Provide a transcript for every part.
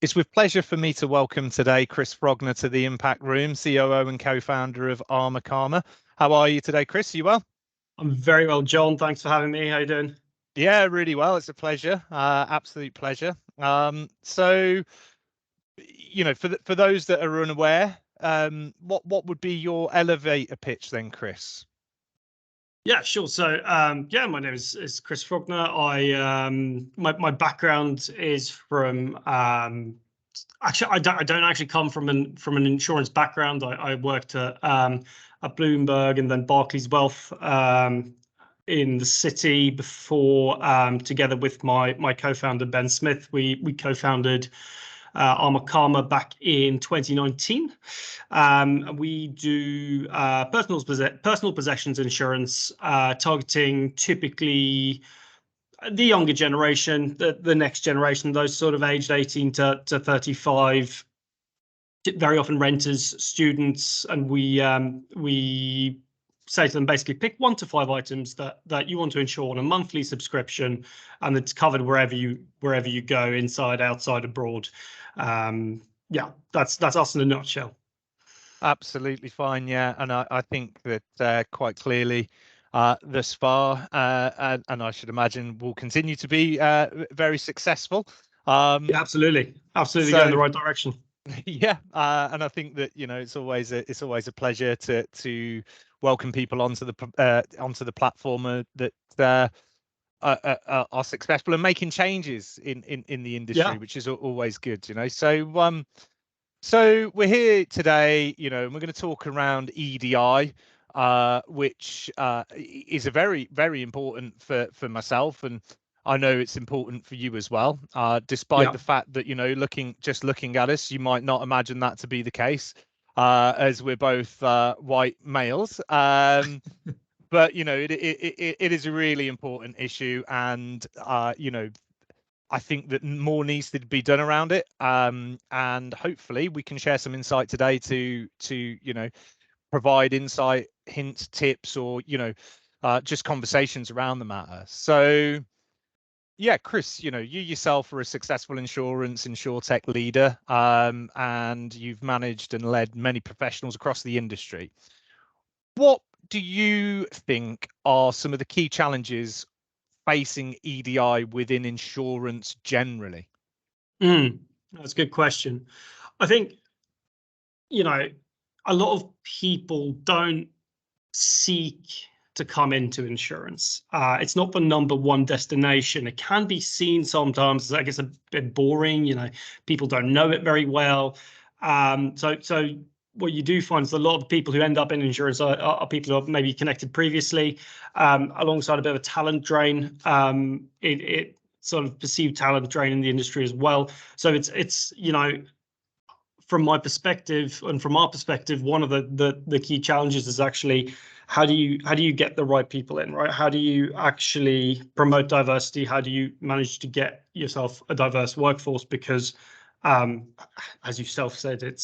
It's with pleasure for me to welcome today Chris Frogner to the Impact Room, COO and co-founder of Arma. How are you today, Chris? Are you well? I'm very well, John. Thanks for having me. How you doing? Yeah, really well. It's a pleasure. Absolute pleasure. So, for those that are unaware, what would be your elevator pitch then, Chris? Yeah, sure. So, my name is Chris Frogner. My background is from actually I don't actually come from an insurance background. I worked at Bloomberg and then Barclays Wealth in the city before, together with my co-founder Ben Smith. We co-founded Arma back in 2019. We do personal possessions insurance, targeting typically the younger generation, the next generation, those sort of aged 18 to 35, very often renters, students, and we say to them basically pick 1 to 5 items that you want to insure on a monthly subscription, and it's covered wherever you go, inside, outside, abroad. That's us in a nutshell. Absolutely fine. Yeah, and I think that quite clearly thus far, and I should imagine will continue to be very successful. Yeah, absolutely going in the right direction. Yeah, and I think that it's always a pleasure to welcome people onto the platform that are successful and making changes in the industry, which is always good. So we're here today, and we're going to talk around EDI, which is a very, very important for myself, and I know it's important for you as well. Despite the fact that looking at us, you might not imagine that to be the case, as we're both white males. But it is a really important issue, and I think that more needs to be done around it, and hopefully we can share some insight today to provide insight, hints, tips, or just conversations around the matter. So yeah, Chris, you yourself are a successful insurtech leader, and you've managed and led many professionals across the industry. What do you think are some of the key challenges facing EDI within insurance generally? That's a good question. I think, a lot of people don't seek to come into insurance. It's not the number one destination. It can be seen sometimes as, I guess, a bit boring. People don't know it very well. So what you do find is a lot of people who end up in insurance are people who have maybe connected previously, alongside a bit of a talent drain. It sort of perceived talent drain in the industry as well. So it's from my perspective and from our perspective, one of the key challenges is actually how do you get the right people in, right? How do you actually promote diversity? How do you manage to get yourself a diverse workforce? Because as you self said, it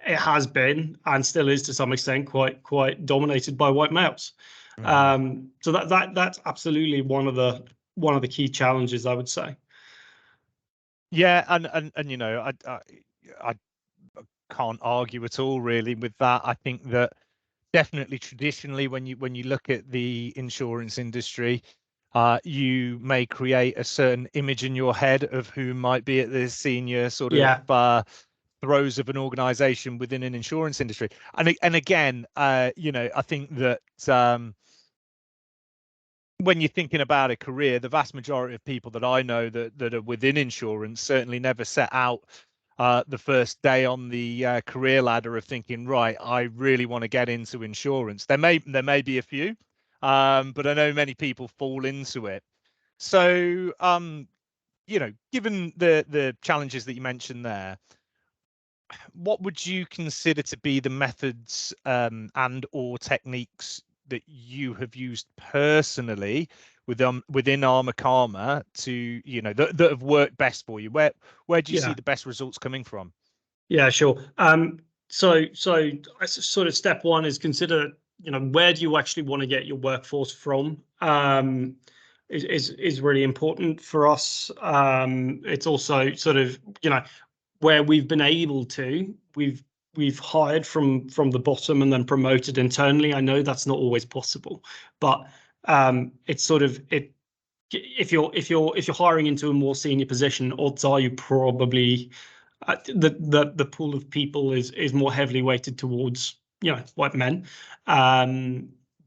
has been and still is to some extent quite dominated by white males. So that's absolutely one of the key challenges, I would say. Yeah, and I can't argue at all really with that. I think that definitely traditionally when you look at the insurance industry, you may create a certain image in your head of who might be at the senior sort of throes of an organization within an insurance industry. And again, I think that when you're thinking about a career, the vast majority of people that I know that are within insurance certainly never set out the first day on the career ladder of thinking, right, I really want to get into insurance. There may be a few, but I know many people fall into it. So, given the challenges that you mentioned there, what would you consider to be the methods and or techniques that you have used personally within Arma to that have worked best for you? Where do you see the best results coming from? Yeah, sure. So sort of step one is consider where do you actually want to get your workforce from? is really important for us. It's also sort of, where we've been able to, we've hired from the bottom and then promoted internally. I know that's not always possible, but it's sort of it. If you're hiring into a more senior position, odds are you probably the pool of people is more heavily weighted towards white men,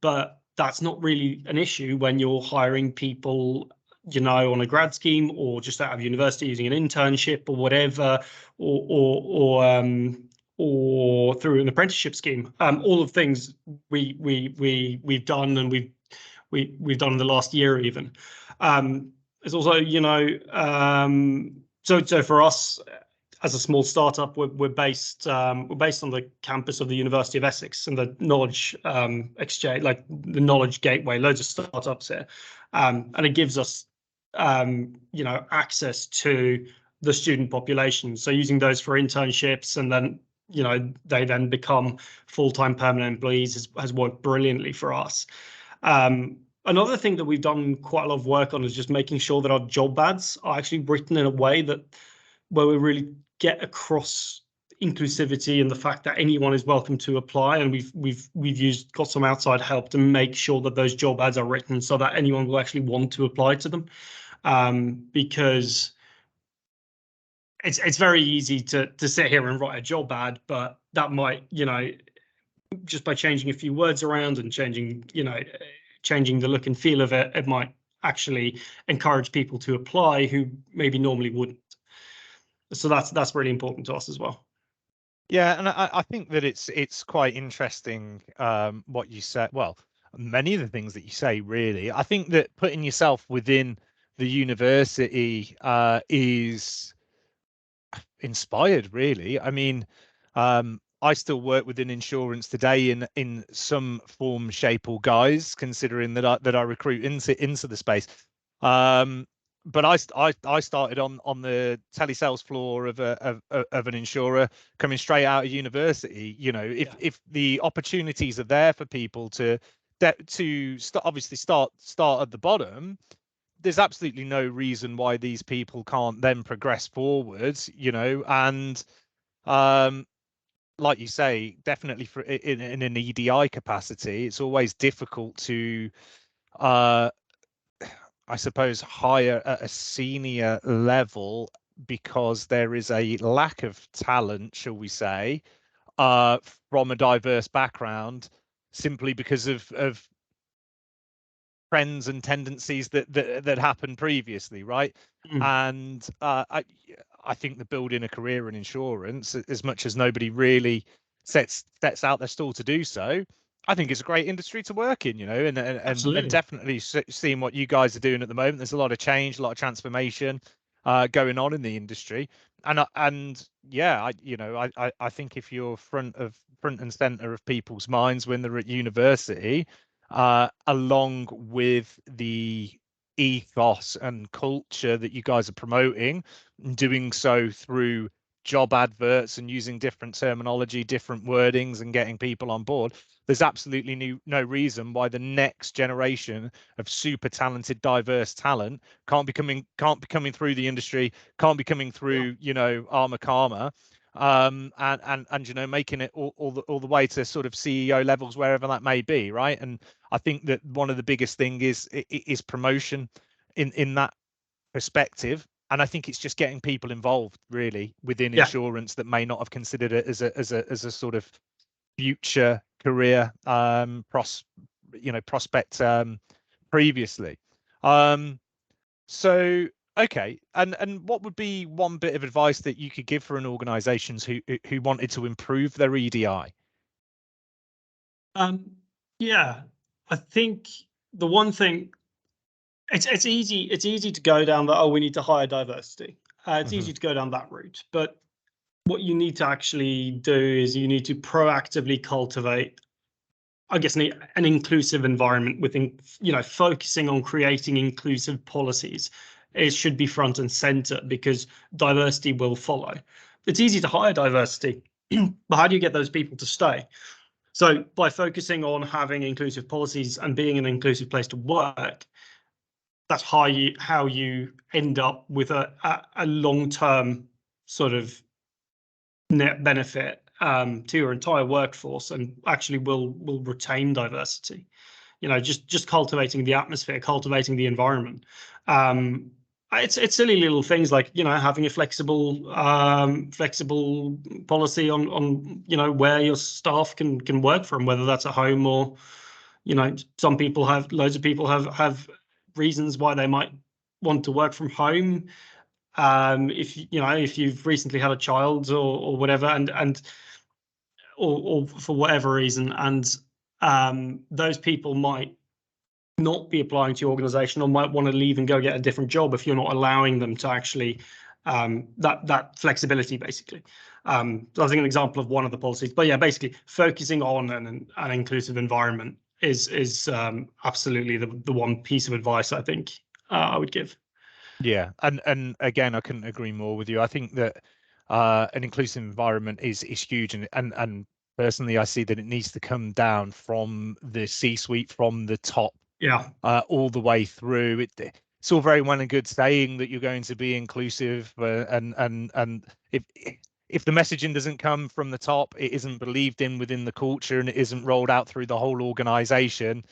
but that's not really an issue when you're hiring people on a grad scheme or just out of university using an internship or whatever, or through an apprenticeship scheme. All of things we've done, and we've done in the last year even. There's also so for us, as a small startup, we're based on the campus of the University of Essex and the knowledge exchange, like the knowledge gateway. Loads of startups here, and it gives us access to the student population. So using those for internships, and then they then become full-time permanent employees has worked brilliantly for us. Another thing that we've done quite a lot of work on is just making sure that our job ads are actually written in a way where we really get across inclusivity and the fact that anyone is welcome to apply. And we've got some outside help to make sure that those job ads are written so that anyone will actually want to apply to them, because it's very easy to sit here and write a job ad, but that might just by changing a few words around and changing the look and feel of it, it might actually encourage people to apply who maybe normally wouldn't. So that's really important to us as well. Yeah, and I think that it's quite interesting what you said. Well, many of the things that you say, really. I think that putting yourself within the university is inspired, really. I mean, I still work within insurance today in some form, shape, or guise, considering that I recruit into the space. But I started on the telesales floor of an insurer coming straight out of university. If the opportunities are there for people to obviously start at the bottom, there's absolutely no reason why these people can't then progress forwards. And like you say, definitely in an EDI capacity, it's always difficult to I suppose hire at a senior level because there is a lack of talent, shall we say, from a diverse background, simply because of trends and tendencies that happened previously, right? And I think the building a career in insurance, as much as nobody really sets out their stall to do so, I think it's a great industry to work in, and definitely seeing what you guys are doing at the moment. There's a lot of change, a lot of transformation going on in the industry, and yeah, I think if you're front and center of people's minds when they're at university, along with the ethos and culture that you guys are promoting, and doing so through job adverts and using different terminology, different wordings, and getting people on board, there's absolutely no reason why the next generation of super talented, diverse talent can't be coming through the industry, can't be coming through, Arma Karma, and making it all the way to sort of CEO levels, wherever that may be, right? And I think that one of the biggest thing is promotion in that perspective. And I think it's just getting people involved really within insurance that may not have considered it as a sort of future career prospect previously. So okay, and what would be one bit of advice that you could give for an organizations who wanted to improve their EDI? Yeah, I think the one thing, it's easy to go down that, we need to hire diversity. It's easy to go down that route, but what you need to actually do is you need to proactively cultivate, I guess, an inclusive environment within, focusing on creating inclusive policies. It should be front and center because diversity will follow. It's easy to hire diversity, but how do you get those people to stay? So by focusing on having inclusive policies and being an inclusive place to work, that's how you end up with a long-term sort of net benefit to your entire workforce, and actually will retain diversity. Just cultivating the atmosphere, cultivating the environment. It's silly little things like having a flexible policy on where your staff can work from, whether that's at home or loads of people have reasons why they might want to work from home. If you've recently had a child or whatever, or for whatever reason, and those people might not be applying to your organization, or might want to leave and go get a different job if you're not allowing them to actually that flexibility, basically. So I think an example of one of the policies, but yeah, basically focusing on an inclusive environment is absolutely the one piece of advice I think I would give. Yeah, and again, I couldn't agree more with you. I think that an inclusive environment is huge, and personally, I see that it needs to come down from the C-suite, from the top, Yeah, all the way through. It's all very well and good saying that you're going to be inclusive, and if the messaging doesn't come from the top, it isn't believed in within the culture, and it isn't rolled out through the whole organization.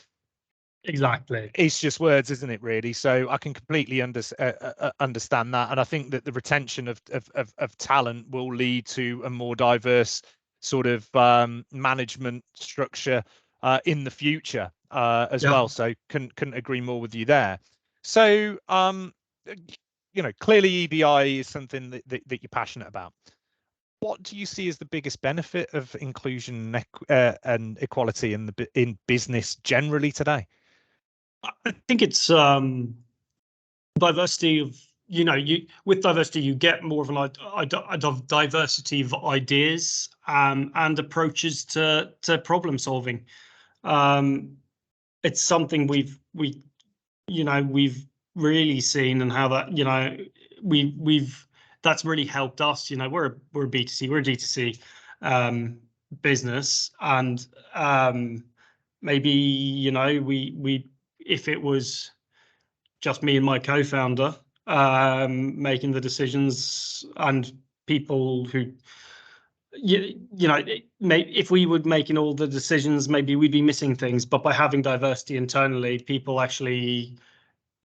exactly. It's just words, isn't it, really? So I can completely understand that, and I think that the retention of talent will lead to a more diverse sort of management structure in the future as Yeah. well. So couldn't agree more with you there. So clearly EDI is something that you're passionate about. What do you see as the biggest benefit of inclusion and equality in business generally today? I think it's diversity of with diversity you get more of a diversity of ideas and approaches to problem solving. It's something we've really seen, and how that we've that's really helped us. We're a B2C, we're a D2C business, and maybe we if it was just me and my co-founder making the decisions, and people who if we were making all the decisions, maybe we'd be missing things. But by having diversity internally, people actually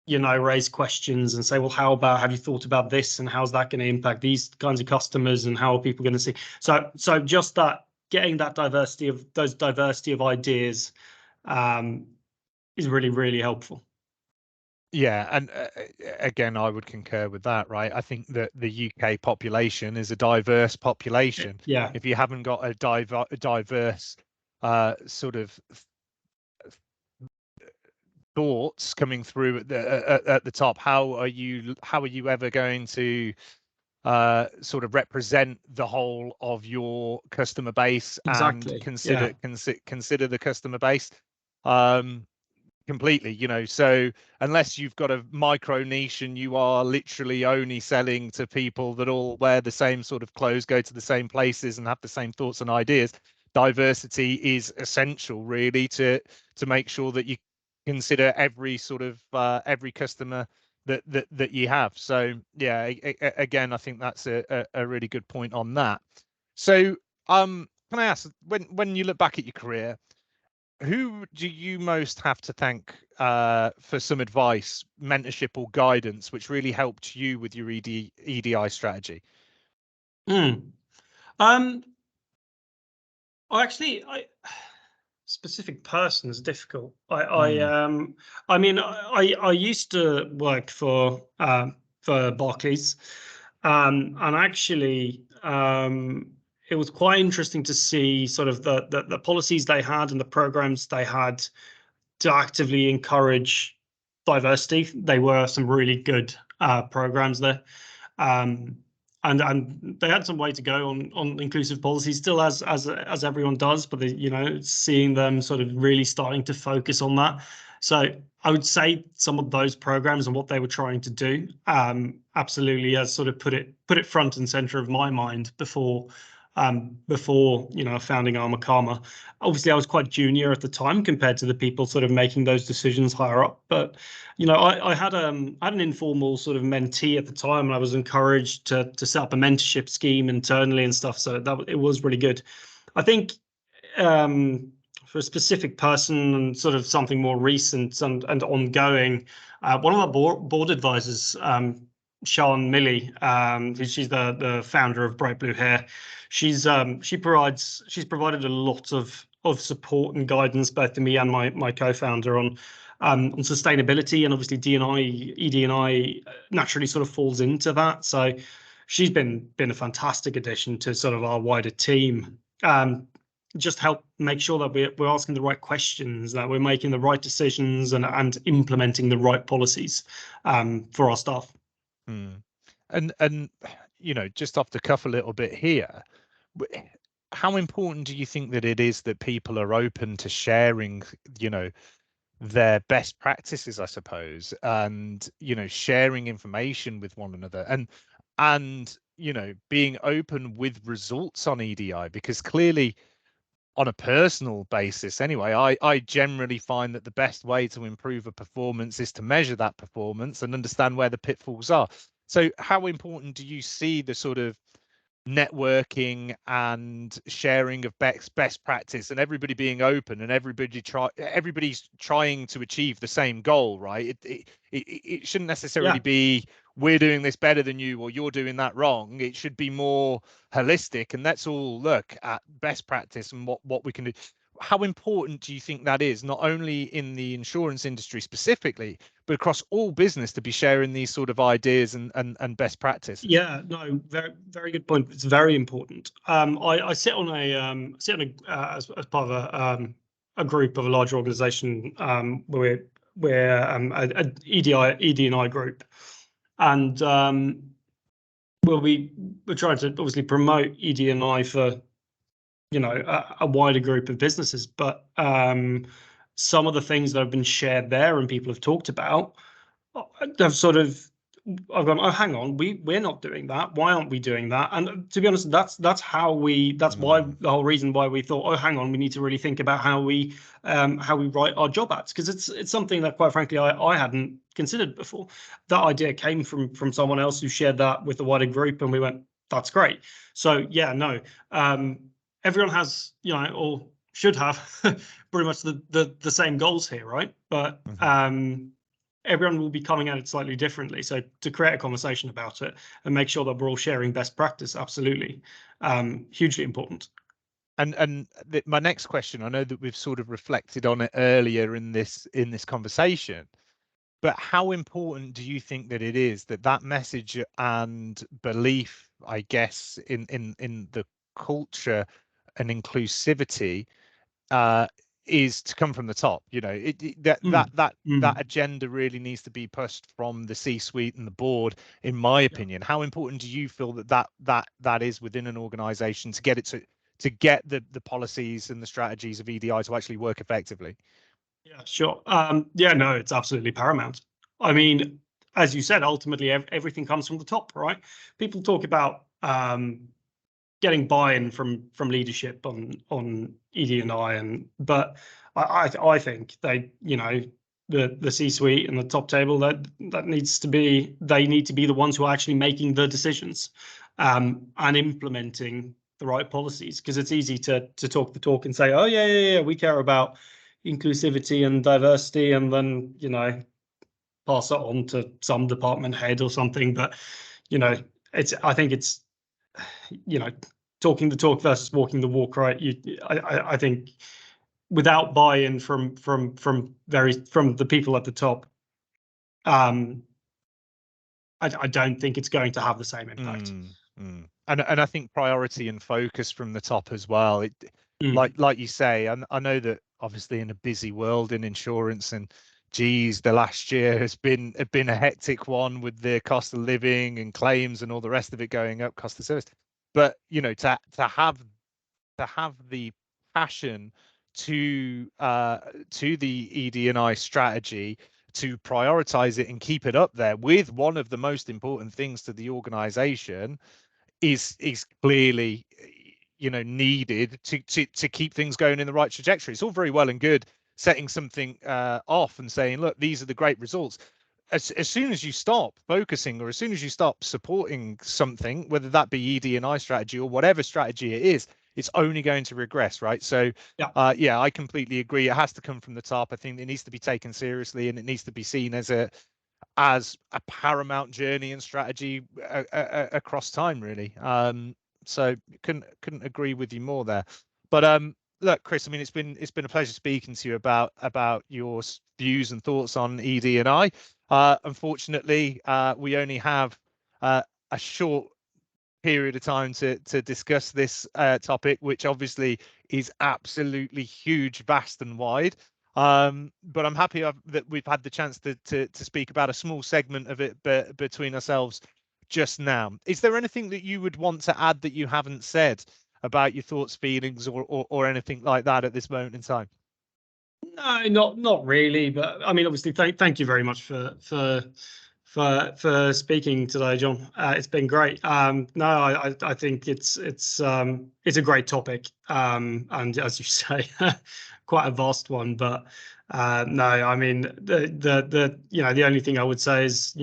raise questions and say, well, have you thought about this, and how's that going to impact these kinds of customers, and how are people going to see? So just that, getting that diversity of ideas is really, really helpful. Yeah, and again, I would concur with that, right? I think that the UK population is a diverse population. Yeah, If you haven't got a diverse sort of thoughts coming through at the top, how are you ever going to sort of represent the whole of your customer base and exactly. consider the customer base? Completely, so unless you've got a micro niche and you are literally only selling to people that all wear the same sort of clothes, go to the same places, and have the same thoughts and ideas, diversity is essential, really, to make sure that you consider every sort of every customer that you have. So yeah, again, I think that's a really good point on that. So can I ask, when you look back at your career, who do you most have to thank for some advice, mentorship, or guidance, which really helped you with your EDI strategy? Specific person is difficult. I mean, I used to work for Barclays, and actually, it was quite interesting to see sort of the policies they had and the programs they had to actively encourage diversity. They were some really good programs there. And they had some way to go on inclusive policies, still as everyone does, but seeing them sort of really starting to focus on that. So I would say some of those programs and what they were trying to do absolutely has sort of put it front and center of my mind before before, founding Arma. Obviously, I was quite junior at the time compared to the people sort of making those decisions higher up. But, I had an informal sort of mentee at the time, and I was encouraged to set up a mentorship scheme internally and stuff. So it was really good. I think for a specific person and sort of something more recent and ongoing, one of our board advisors, Sean Milley, she's the founder of Bright Blue Hair. She's provided a lot of support and guidance both to me and my co-founder on sustainability, and obviously ED&I naturally sort of falls into that. So she's been a fantastic addition to sort of our wider team. Just help make sure that we're asking the right questions, that we're making the right decisions, and implementing the right policies for our staff. And just off the cuff a little bit here, how important do you think that it is that people are open to sharing, their best practices, I suppose, and sharing information with one another, and being open with results on EDI? Because clearly, on a personal basis anyway, I generally find that the best way to improve a performance is to measure that performance and understand where the pitfalls are. So how important do you see the sort of networking and sharing of best practice, and everybody being open, and everybody's trying to achieve the same goal, right? It shouldn't necessarily be we're doing this better than you or you're doing that wrong. It should be more holistic, and let's all look at best practice and what we can do. How important do you think that is, not only in the insurance industry specifically, but across all business, to be sharing these sort of ideas and best practices? Yeah, no, very, very good point. It's very important. I sit on as part of a group of a larger organization, where we're a ED&I group, and we're trying to obviously promote ED&I for a wider group of businesses. But some of the things that have been shared there and people have talked about, have sort of, I've gone, oh, hang on, we're not doing that. Why aren't we doing that? And to be honest, that's why the whole reason why we thought, oh, hang on, we need to really think about how we write our job ads, because it's something that, quite frankly, I hadn't considered before. That idea came from someone else who shared that with the wider group, and we went, that's great. So yeah, no, everyone has, or should have pretty much the same goals here, right? But everyone will be coming at it slightly differently. So to create a conversation about it and make sure that we're all sharing best practice, absolutely, hugely important. And my next question, I know that we've sort of reflected on it earlier in this conversation, but how important do you think that it is that message and belief, I guess, in the culture and inclusivity is to come from the top? That agenda really needs to be pushed from the C-suite and the board, in my opinion. How important do you feel that is within an organization to get it to get the policies and the strategies of EDI to actually work effectively? Yeah, sure. No, it's absolutely paramount. I mean, as you said, ultimately everything comes from the top, right? People talk about getting buy-in from leadership on ED&I, but I think they, the C-suite and the top table, that needs to be, they need to be the ones who are actually making the decisions and implementing the right policies. Because it's easy to talk the talk and say, oh yeah, we care about inclusivity and diversity, and then pass it on to some department head or something. But I think it's talking the talk versus walking the walk, right? I think without buy-in from the people at the top, I don't think it's going to have the same impact. And I think priority and focus from the top as well. Like you say, I know that obviously in a busy world in insurance, and geez, the last year has been a hectic one with the cost of living and claims and all the rest of it going up, cost of service. But to have the passion to the ED&I strategy, to prioritize it and keep it up there with one of the most important things to the organization is clearly needed to keep things going in the right trajectory. It's all very well and good setting something off and saying, look, these are the great results. As soon as you stop focusing, or as soon as you stop supporting something, whether that be ED&I strategy or whatever strategy it is, it's only going to regress, right? So yeah, I completely agree. It has to come from the top. I think it needs to be taken seriously, and it needs to be seen as a paramount journey and strategy across time, really. So couldn't agree with you more there. But look, Chris, I mean, it's been a pleasure speaking to you about your views and thoughts on ED&I. Unfortunately, we only have a short period of time to discuss this topic, which obviously is absolutely huge, vast and wide. But I'm happy that we've had the chance to speak about a small segment of it between ourselves just now. Is there anything that you would want to add that you haven't said about your thoughts, feelings, or anything like that at this moment in time? No, not really. But I mean, obviously, thank you very much for speaking today, John. It's been great. No, I think it's a great topic, and as you say, quite a vast one. But no, I mean, the only thing I would say is,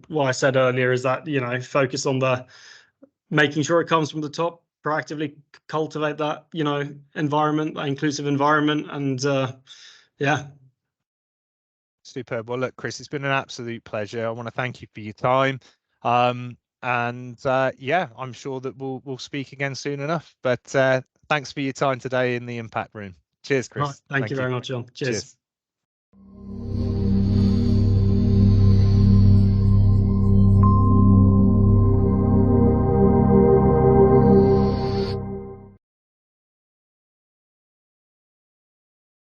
what I said earlier is that, focus on making sure it comes from the top, proactively cultivate that, environment, that inclusive environment, and yeah. Superb. Well, look, Chris, it's been an absolute pleasure. I want to thank you for your time. And yeah, I'm sure that we'll speak again soon enough. But thanks for your time today in the Impact Room. Cheers, Chris. Right, thank you very much, John. Cheers.